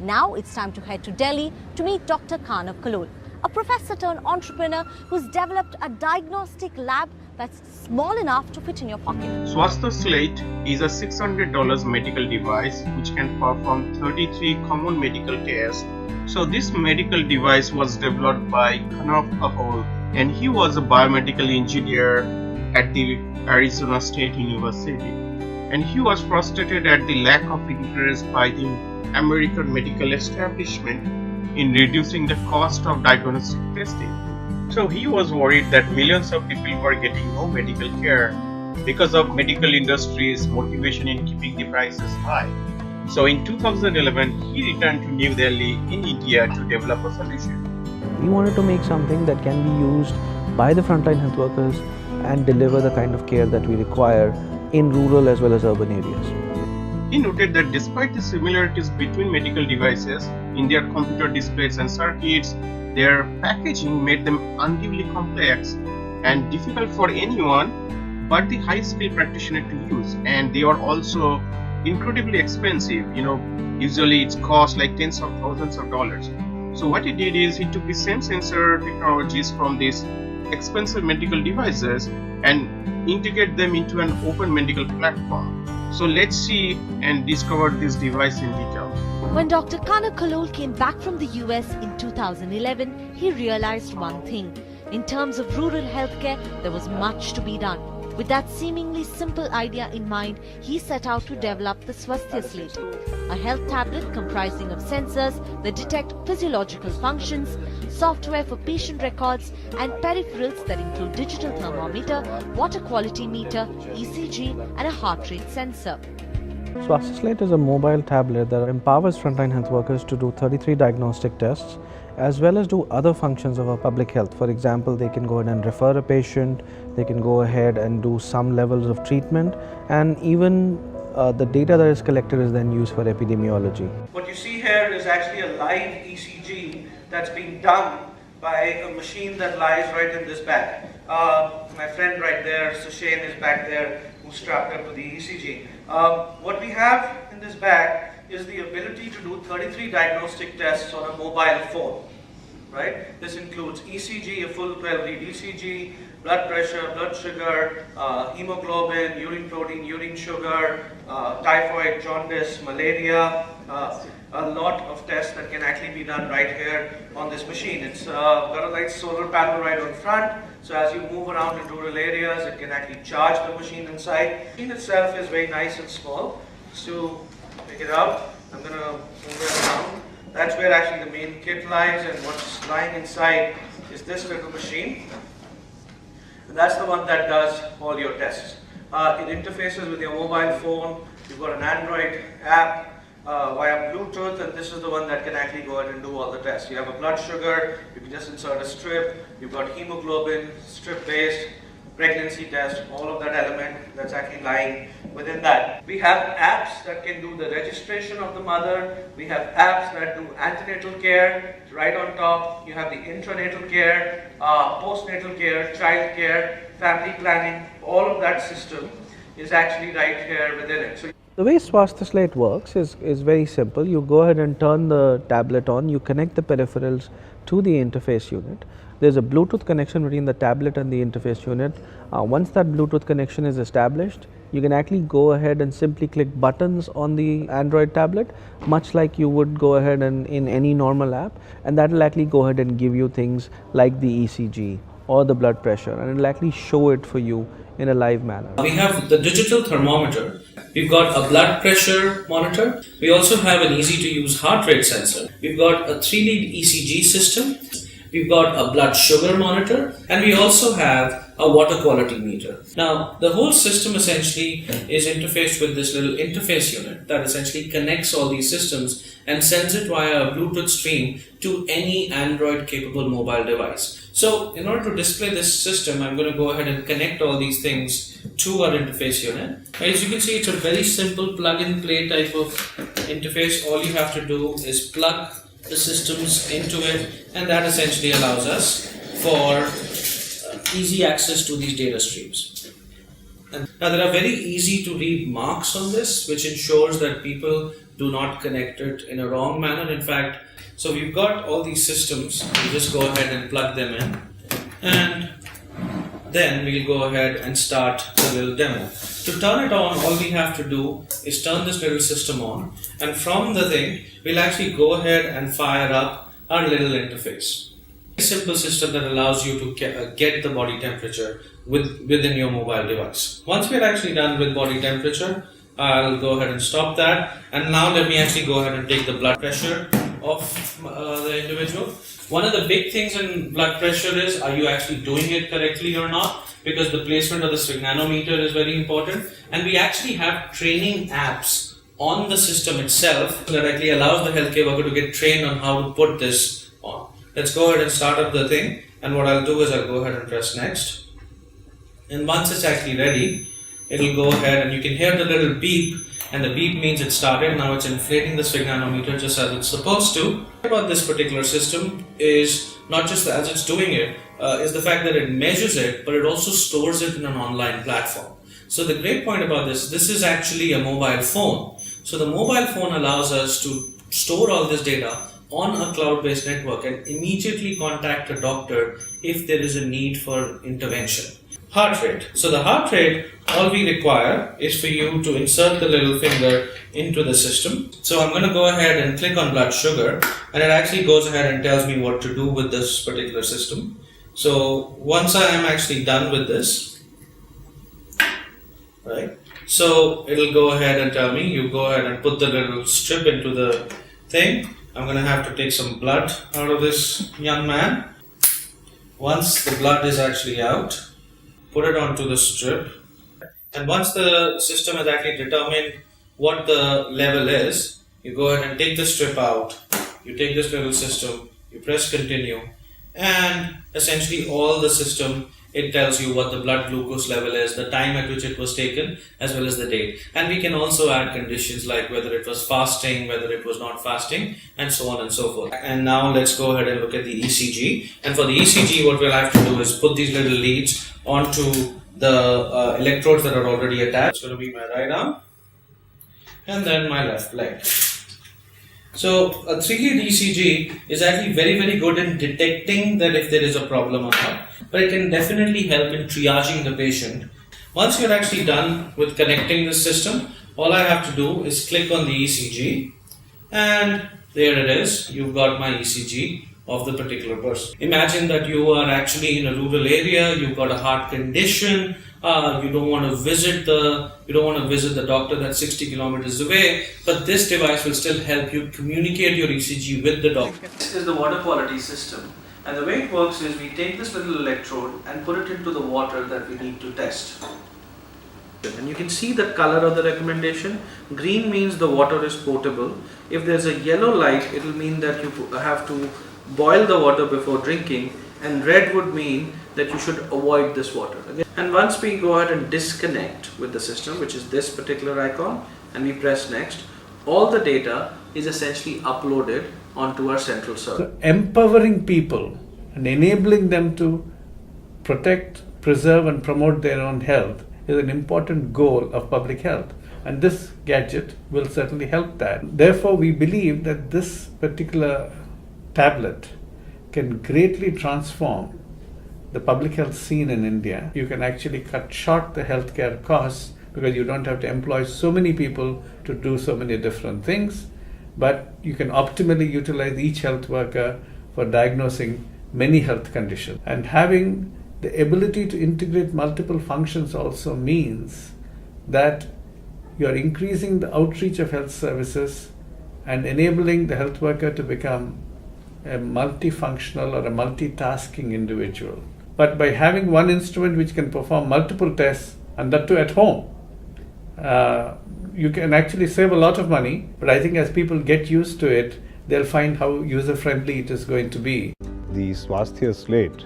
Now it's time to head to Delhi to meet Dr. Kanav Kalol, a professor turned entrepreneur who's developed a diagnostic lab that's small enough to fit in your pocket. Swasthya Slate is a $600 medical device which can perform 33 common medical tests. So this medical device was developed by Kanav Kalol, and he was a biomedical engineer at the Arizona State University. And he was frustrated at the lack of interest by the American medical establishment in reducing the cost of diagnostic testing. So he was worried that millions of people were getting no medical care because of medical industry's motivation in keeping the prices high. So in 2011, he returned to New Delhi in India to develop a solution. We wanted to make something that can be used by the frontline health workers and deliver the kind of care that we require in rural as well as urban areas. He noted that despite the similarities between medical devices in their computer displays and circuits, their packaging made them unduly complex and difficult for anyone but the high-skilled practitioner to use, and they are also incredibly expensive. Usually it's cost like tens of thousands of dollars. So what he did is he took the same sensor technologies from these expensive medical devices and integrate them into an open medical platform. So let's see and discover this device in detail. When Dr. Kanav Kalol came back from the US in 2011, he realized one thing. In terms of rural healthcare, there was much to be done. With that seemingly simple idea in mind, he set out to develop the Swasthya Slate, a health tablet comprising of sensors that detect physiological functions, software for patient records, and peripherals that include digital thermometer, water quality meter, ECG, and a heart rate sensor. Swasthya Slate is a mobile tablet that empowers frontline health workers to do 33 diagnostic tests as well as do other functions of our public health. For example, they can go ahead and refer a patient, they can go ahead and do some levels of treatment, and even the data that is collected is then used for epidemiology. What you see here is actually a live ECG that's being done by a machine that lies right in this bag. My friend right there, Sushane, is back there, who's strapped up to the ECG. What we have in this bag is the ability to do 33 diagnostic tests on a mobile phone. Right? This includes ECG, a full 12-lead ECG, blood pressure, blood sugar, hemoglobin, urine protein, urine sugar, typhoid, jaundice, malaria, a lot of tests that can actually be done right here on this machine. It's got a nice solar panel right on front, so as you move around in rural areas, it can actually charge the machine inside. The machine itself is very nice and small. So pick it up, I'm going to move it around. That's where actually the main kit lies, and what's lying inside is this little machine. And that's the one that does all your tests. It interfaces with your mobile phone. You've got an Android app via Bluetooth, and this is the one that can actually go ahead and do all the tests. You have a blood sugar, you can just insert a strip. You've got hemoglobin, strip-based, pregnancy test, all of that element that's actually lying within that. We have apps that can do the registration of the mother. We have apps that do antenatal care. Right on top, you have the intranatal care, postnatal care, child care, family planning. All of that system is actually right here within it. So the way Swasthya Slate works is very simple. You go ahead and turn the tablet on, you connect the peripherals to the interface unit. There's a Bluetooth connection between the tablet and the interface unit. Once that Bluetooth connection is established, you can actually go ahead and simply click buttons on the Android tablet, much like you would go ahead and in any normal app, and that will actually go ahead and give you things like the ECG or the blood pressure, and it will actually show it for you in a live manner. We have the digital thermometer. We've got a blood pressure monitor. We also have an easy to use heart rate sensor. We've got a 3-lead ECG system. We've got a blood sugar monitor, and we also have a water quality meter. Now, the whole system essentially is interfaced with this little interface unit that essentially connects all these systems and sends it via a Bluetooth stream to any Android capable mobile device. So, in order to display this system, I'm going to go ahead and connect all these things to our interface unit. As you can see, it's a very simple plug and play type of interface. All you have to do is plug the systems into it, and that essentially allows us for easy access to these data streams. And now there are very easy to read marks on this, which ensures that people do not connect it in a wrong manner. In fact, so we've got all these systems. We just go ahead and plug them in, and then we'll go ahead and start the little demo. To turn it on, all we have to do is turn this little system on, and from the thing, we'll actually go ahead and fire up our little interface. A simple system that allows you to get the body temperature within your mobile device. Once we're actually done with body temperature, I'll go ahead and stop that, and now let me actually go ahead and take the blood pressure of the individual. One of the big things in blood pressure is, are you actually doing it correctly or not? Because the placement of the sphygmanometer is very important, and we actually have training apps on the system itself that actually allows the healthcare worker to get trained on how to put this on. Let's go ahead and start up the thing, and what I'll do is I'll go ahead and press next, and once it's actually ready, it'll go ahead and you can hear the little beep, and the beep means it started. Now it's inflating the sphygmanometer just as it's supposed to. About this particular system is not just as it's doing it, is the fact that it measures it, but it also stores it in an online platform. So the great point about this is actually a mobile phone. So the mobile phone allows us to store all this data on a cloud-based network and immediately contact a doctor if there is a need for intervention. Heart rate. So the heart rate, all we require is for you to insert the little finger into the system. So I'm going to go ahead and click on blood sugar, and it actually goes ahead and tells me what to do with this particular system. So once I am actually done with this, right, so it'll go ahead and tell me, you go ahead and put the little strip into the thing. I'm going to have to take some blood out of this young man. Once the blood is actually out, put it onto the strip, and once the system has actually determined what the level is, you go ahead and take the strip out, you take this little system, you press continue, and essentially all the system, it tells you what the blood glucose level is, the time at which it was taken, as well as the date. And we can also add conditions like whether it was fasting, whether it was not fasting, and so on and so forth. And now let's go ahead and look at the ECG. And for the ECG, what we'll have to do is put these little leads onto the electrodes that are already attached. It's going to be my right arm, and then my left leg. So a 3-lead ECG is actually very, very good in detecting that if there is a problem or not, but it can definitely help in triaging the patient. Once you're actually done with connecting the system, all I have to do is click on the ECG, and there it is. You've got my ECG of the particular person. Imagine that you are actually in a rural area, you've got a heart condition, you don't want to visit the doctor that's 60 kilometers away, but this device will still help you communicate your ECG with the doctor. This is the water quality system, and the way it works is we take this little electrode and put it into the water that we need to test. And you can see the color of the recommendation. Green means the water is potable. If there's a yellow light, it will mean that you have to boil the water before drinking, and red would mean that you should avoid this water. And once we go ahead and disconnect with the system, which is this particular icon, and we press next, all the data is essentially uploaded onto our central server. So empowering people and enabling them to protect, preserve and promote their own health is an important goal of public health, and this gadget will certainly help that. Therefore, we believe that this particular tablet can greatly transform the public health scene in India. You can actually cut short the healthcare costs because you don't have to employ so many people to do so many different things, but you can optimally utilize each health worker for diagnosing many health conditions. And having the ability to integrate multiple functions also means that you are increasing the outreach of health services and enabling the health worker to become a multifunctional or a multitasking individual. But by having one instrument which can perform multiple tests, and that too at home, you can actually save a lot of money. But I think as people get used to it, they'll find how user-friendly it is going to be. The Swasthya Slate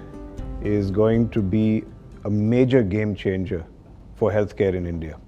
is going to be a major game changer for healthcare in India.